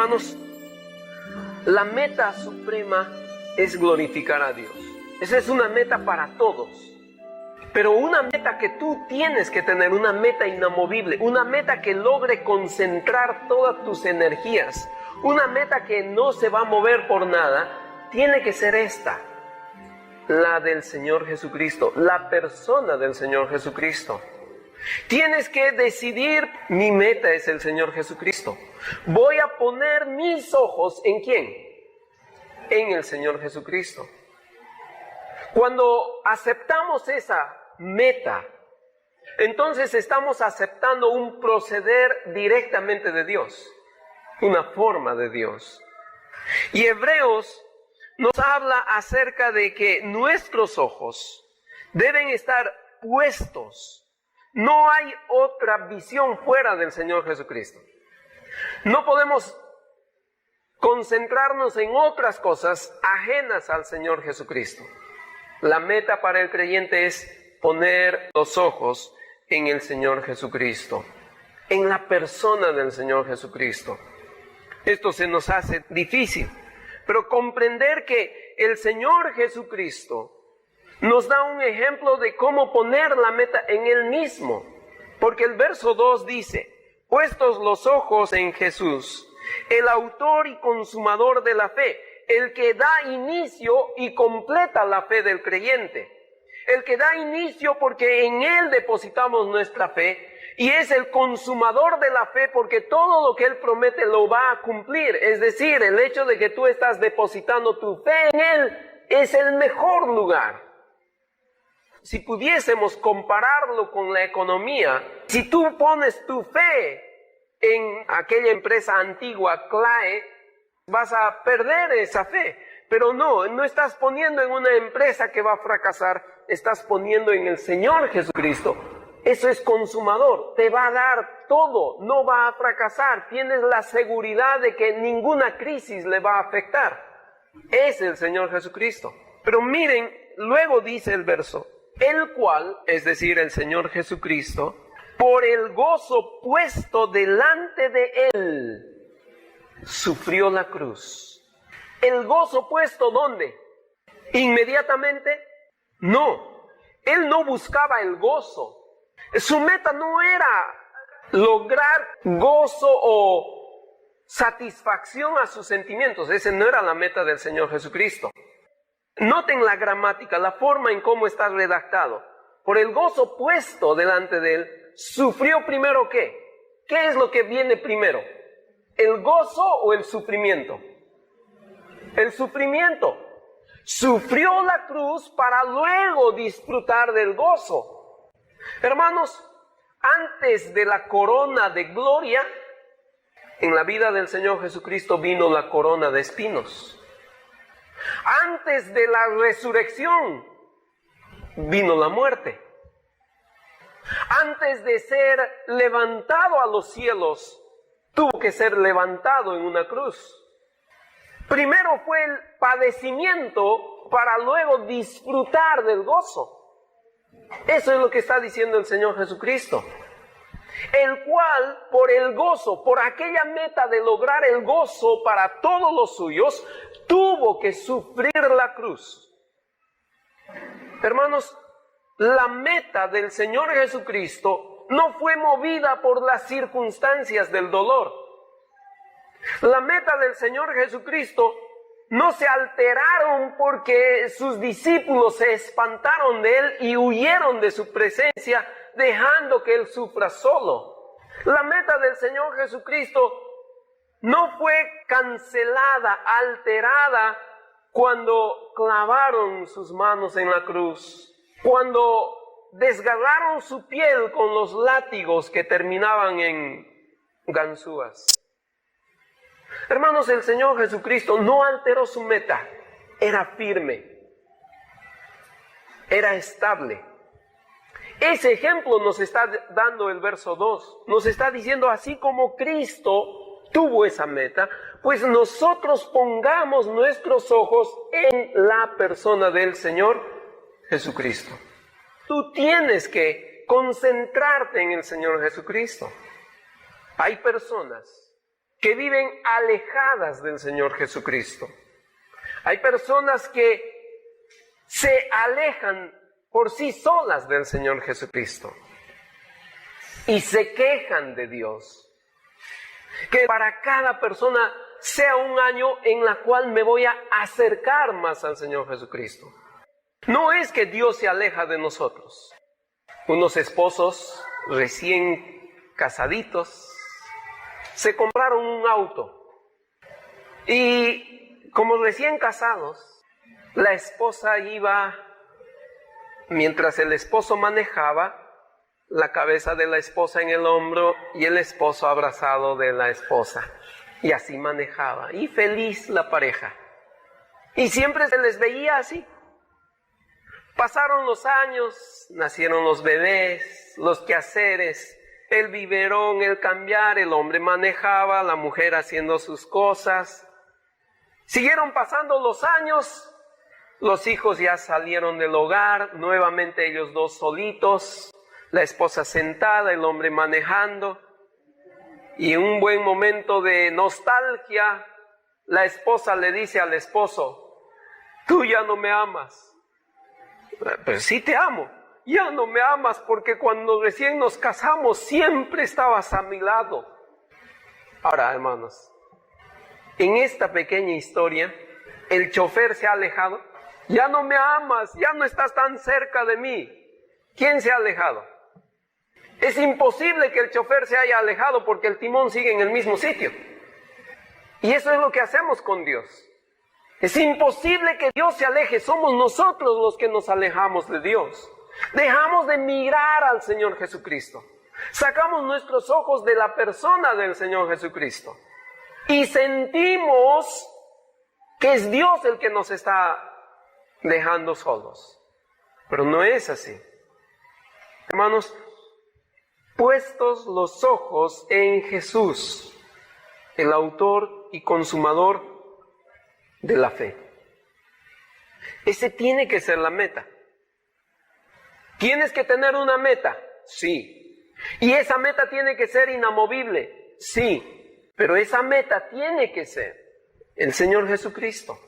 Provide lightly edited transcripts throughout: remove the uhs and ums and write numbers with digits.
Hermanos, la meta suprema es glorificar a Dios. Esa es una meta para todos. Pero una meta que tú tienes que tener, una meta inamovible, una meta que logre concentrar todas tus energías, una meta que no se va a mover por nada, tiene que ser esta, la del Señor Jesucristo, la persona del Señor Jesucristo. Tienes que decidir, mi meta es el Señor Jesucristo. Voy a poner mis ojos ¿en quién? En el Señor Jesucristo. Cuando aceptamos esa meta, entonces estamos aceptando un proceder directamente de Dios, una forma de Dios. Y Hebreos nos habla acerca de que nuestros ojos deben estar puestos. No hay otra visión fuera del Señor Jesucristo. No podemos concentrarnos en otras cosas ajenas al Señor Jesucristo. La meta para el creyente es poner los ojos en el Señor Jesucristo, en la persona del Señor Jesucristo. Esto se nos hace difícil, pero comprender que el Señor Jesucristo nos da un ejemplo de cómo poner la meta en Él mismo. Porque el verso 2 dice, puestos los ojos en Jesús, el autor y consumador de la fe, el que da inicio y completa la fe del creyente. El que da inicio porque en Él depositamos nuestra fe, y es el consumador de la fe porque todo lo que Él promete lo va a cumplir. Es decir, el hecho de que tú estás depositando tu fe en Él es el mejor lugar. Si pudiésemos compararlo con la economía, si tú pones tu fe en aquella empresa antigua, CLAE, vas a perder esa fe. Pero no estás poniendo en una empresa que va a fracasar, estás poniendo en el Señor Jesucristo. Eso es consumador, te va a dar todo, no va a fracasar, tienes la seguridad de que ninguna crisis le va a afectar. Es el Señor Jesucristo. Pero miren, luego dice el verso, el cual, es decir, el Señor Jesucristo, por el gozo puesto delante de Él, sufrió la cruz. ¿El gozo puesto dónde? ¿Inmediatamente? No. Él no buscaba el gozo. Su meta no era lograr gozo o satisfacción a sus sentimientos. Esa no era la meta del Señor Jesucristo. Noten la gramática, la forma en cómo está redactado. Por el gozo puesto delante de Él, ¿sufrió primero qué? ¿Qué es lo que viene primero? ¿El gozo o el sufrimiento? El sufrimiento. Sufrió la cruz para luego disfrutar del gozo. Hermanos, antes de la corona de gloria, en la vida del Señor Jesucristo vino la corona de espinos. Antes de la resurrección vino la muerte. Antes de ser levantado a los cielos, tuvo que ser levantado en una cruz. Primero fue el padecimiento para luego disfrutar del gozo. Eso es lo que está diciendo el Señor Jesucristo. El cual, por el gozo, por aquella meta de lograr el gozo para todos los suyos, tuvo que sufrir la cruz. Hermanos, la meta del Señor Jesucristo no fue movida por las circunstancias del dolor. La meta del Señor Jesucristo no se alteraron porque sus discípulos se espantaron de Él y huyeron de su presencia, dejando que Él sufra solo. La meta del Señor Jesucristo no fue cancelada, alterada cuando clavaron sus manos en la cruz, cuando desgarraron su piel con los látigos que terminaban en ganzúas. Hermanos, el Señor Jesucristo no alteró su meta, era firme, era estable. Ese ejemplo nos está dando el verso 2, nos está diciendo así como Cristo tuvo esa meta, pues nosotros pongamos nuestros ojos en la persona del Señor Jesucristo. Tú tienes que concentrarte en el Señor Jesucristo. Hay personas que viven alejadas del Señor Jesucristo. Hay personas que se alejan por sí solas del Señor Jesucristo y se quejan de Dios. Que para cada persona sea un año en la cual me voy a acercar más al Señor Jesucristo. No es que Dios se aleja de nosotros. Unos esposos recién casaditos se compraron un auto y como recién casados, la esposa iba, mientras el esposo manejaba, la cabeza de la esposa en el hombro y el esposo abrazado de la esposa. Y así manejaba. Y feliz la pareja. Y siempre se les veía así. Pasaron los años, nacieron los bebés, los quehaceres, el biberón, el cambiar, el hombre manejaba, la mujer haciendo sus cosas. Siguieron pasando los años, los hijos ya salieron del hogar, nuevamente ellos dos solitos. La esposa sentada, el hombre manejando, y en un buen momento de nostalgia, la esposa le dice al esposo: tú ya no me amas. Pero sí te amo. Ya no me amas porque cuando recién nos casamos siempre estabas a mi lado. Ahora, hermanos, en esta pequeña historia, el chofer se ha alejado. Ya no me amas, ya no estás tan cerca de mí. ¿Quién se ha alejado? Es imposible que el chofer se haya alejado porque el timón sigue en el mismo sitio. Y eso es lo que hacemos con Dios. Es imposible que Dios se aleje, somos nosotros los que nos alejamos de Dios. Dejamos de mirar al Señor Jesucristo. Sacamos nuestros ojos de la persona del Señor Jesucristo. Y sentimos que es Dios el que nos está dejando solos. Pero no es así. Hermanos, puestos los ojos en Jesús, el autor y consumador de la fe. Ese tiene que ser la meta. ¿Tienes que tener una meta? Sí. ¿Y esa meta tiene que ser inamovible? Sí. Pero esa meta tiene que ser el Señor Jesucristo.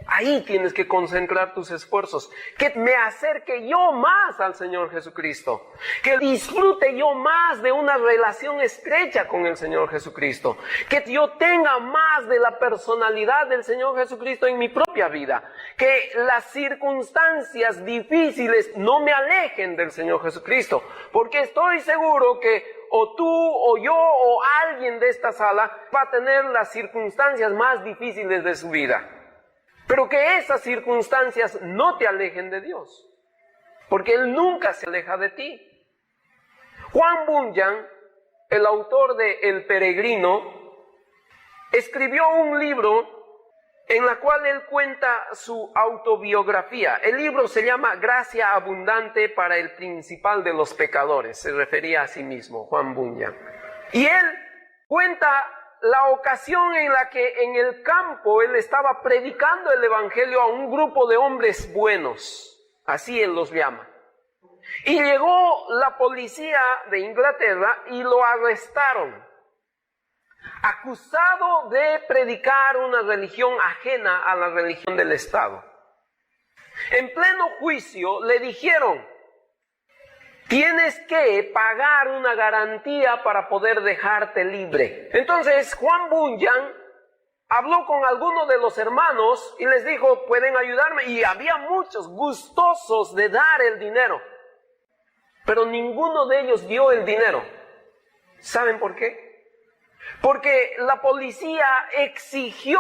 Ahí tienes que concentrar tus esfuerzos. Que me acerque yo más al Señor Jesucristo. Que disfrute yo más de una relación estrecha con el Señor Jesucristo. Que yo tenga más de la personalidad del Señor Jesucristo en mi propia vida. Que las circunstancias difíciles no me alejen del Señor Jesucristo. Porque estoy seguro que o tú o yo o alguien de esta sala va a tener las circunstancias más difíciles de su vida. Pero que esas circunstancias no te alejen de Dios, porque Él nunca se aleja de ti. Juan Bunyan, el autor de El Peregrino, escribió un libro en la cual él cuenta su autobiografía. El libro se llama Gracia Abundante para el Principal de los Pecadores. Se refería a sí mismo, Juan Bunyan. Y él cuenta la ocasión en la que en el campo él estaba predicando el evangelio a un grupo de hombres buenos, así él los llama. Y llegó la policía de Inglaterra y lo arrestaron, acusado de predicar una religión ajena a la religión del Estado. En pleno juicio le dijeron: tienes que pagar una garantía para poder dejarte libre. Entonces Juan Bunyan habló con algunos de los hermanos y les dijo: ¿pueden ayudarme? Y había muchos gustosos de dar el dinero, pero ninguno de ellos dio el dinero. ¿Saben por qué? Porque la policía exigió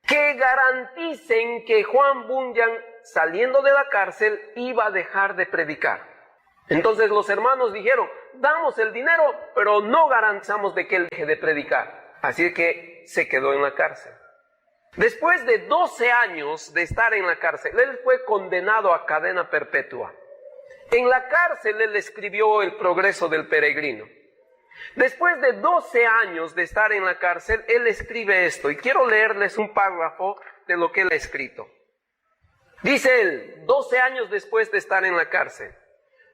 que garanticen que Juan Bunyan, saliendo de la cárcel, iba a dejar de predicar. Entonces los hermanos dijeron: damos el dinero, pero no garantizamos de que él deje de predicar. Así que se quedó en la cárcel. Después de 12 años de estar en la cárcel, él fue condenado a cadena perpetua. En la cárcel él escribió El Progreso del Peregrino. Después de 12 años de estar en la cárcel, él escribe esto, y quiero leerles un párrafo de lo que él ha escrito. Dice él, 12 años después de estar en la cárcel: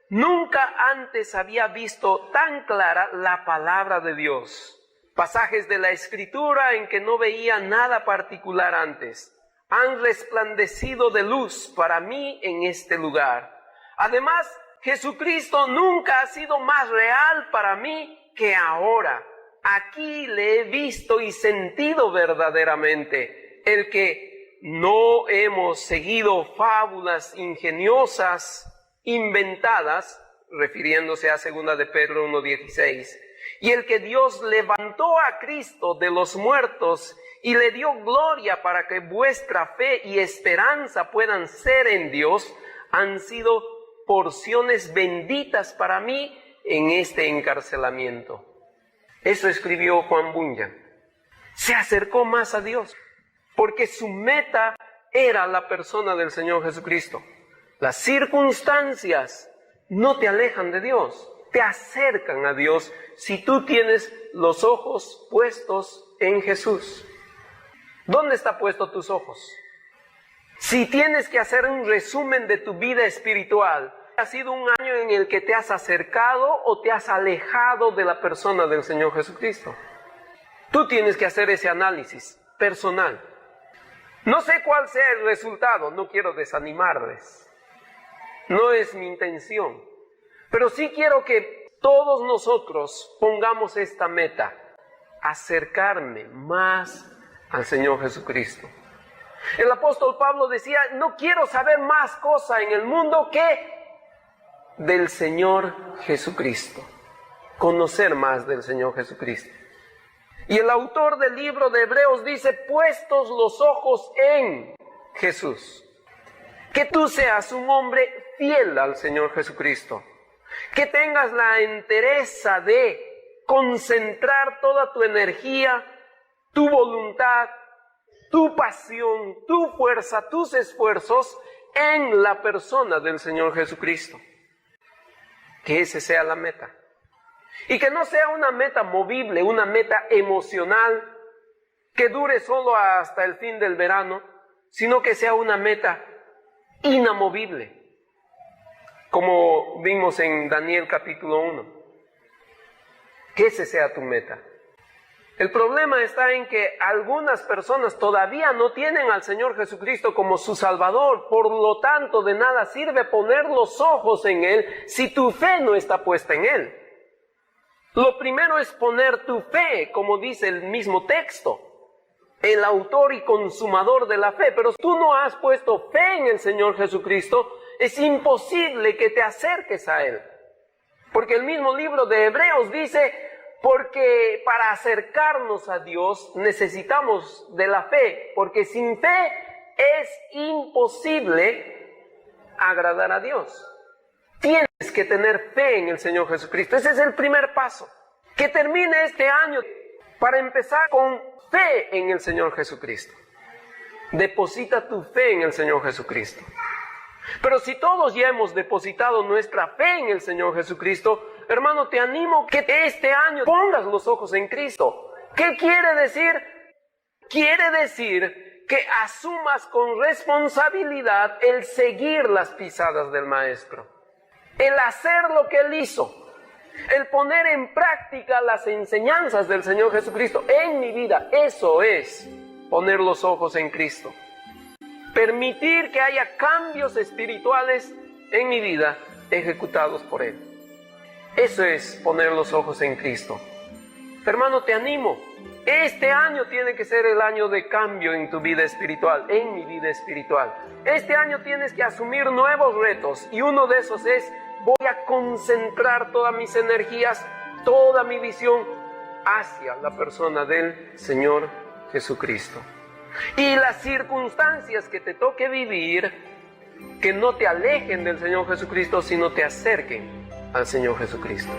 nunca antes había visto tan clara la palabra de Dios, pasajes de la Escritura en que no veía nada particular antes, han resplandecido de luz para mí en este lugar. Además, Jesucristo nunca ha sido más real para mí que ahora. Aquí le he visto y sentido verdaderamente. El que no hemos seguido fábulas ingeniosas, inventadas, refiriéndose a 2 de Pedro 1:16, y el que Dios levantó a Cristo de los muertos y le dio gloria para que vuestra fe y esperanza puedan ser en Dios, han sido porciones benditas para mí en este encarcelamiento. Eso escribió Juan Bunyan. Se acercó más a Dios, porque su meta era la persona del Señor Jesucristo. Las circunstancias no te alejan de Dios, te acercan a Dios si tú tienes los ojos puestos en Jesús. ¿Dónde están puestos tus ojos? Si tienes que hacer un resumen de tu vida espiritual, ¿ha sido un año en el que te has acercado o te has alejado de la persona del Señor Jesucristo? Tú tienes que hacer ese análisis personal. No sé cuál sea el resultado, no quiero desanimarles. No es mi intención. Pero sí quiero que todos nosotros pongamos esta meta: acercarme más al Señor Jesucristo. El apóstol Pablo decía: no quiero saber más cosa en el mundo que del Señor Jesucristo. Conocer más del Señor Jesucristo. Y el autor del libro de Hebreos dice: puestos los ojos en Jesús. Que tú seas un hombre fiel al Señor Jesucristo. Que tengas la entereza de concentrar toda tu energía, tu voluntad, tu pasión, tu fuerza, tus esfuerzos en la persona del Señor Jesucristo. Que ese sea la meta. Y que no sea una meta movible, una meta emocional que dure solo hasta el fin del verano, sino que sea una meta inamovible, como vimos en Daniel capítulo 1. Que ese sea tu meta. El problema está en que algunas personas todavía no tienen al Señor Jesucristo como su Salvador, por lo tanto de nada sirve poner los ojos en Él si tu fe no está puesta en Él. Lo primero es poner tu fe, como dice el mismo texto, el autor y consumador de la fe. Pero si tú no has puesto fe en el Señor Jesucristo, es imposible que te acerques a Él. Porque el mismo libro de Hebreos dice: porque para acercarnos a Dios necesitamos de la fe, porque sin fe es imposible agradar a Dios. Tienes que tener fe en el Señor Jesucristo. Ese es el primer paso. Que termine este año para empezar con fe en el Señor Jesucristo. Deposita tu fe en el Señor Jesucristo. Pero si todos ya hemos depositado nuestra fe en el Señor Jesucristo, hermano, te animo que este año pongas los ojos en Cristo. ¿Qué quiere decir? Quiere decir que asumas con responsabilidad el seguir las pisadas del Maestro, el hacer lo que Él hizo, el poner en práctica las enseñanzas del Señor Jesucristo en mi vida. Eso es poner los ojos en Cristo. Permitir que haya cambios espirituales en mi vida ejecutados por Él. Eso es poner los ojos en Cristo. Hermano, te animo. Este año tiene que ser el año de cambio en tu vida espiritual, en mi vida espiritual. Este año tienes que asumir nuevos retos y uno de esos es: voy a concentrar todas mis energías, toda mi visión hacia la persona del Señor Jesucristo. Y las circunstancias que te toque vivir, que no te alejen del Señor Jesucristo, sino te acerquen al Señor Jesucristo.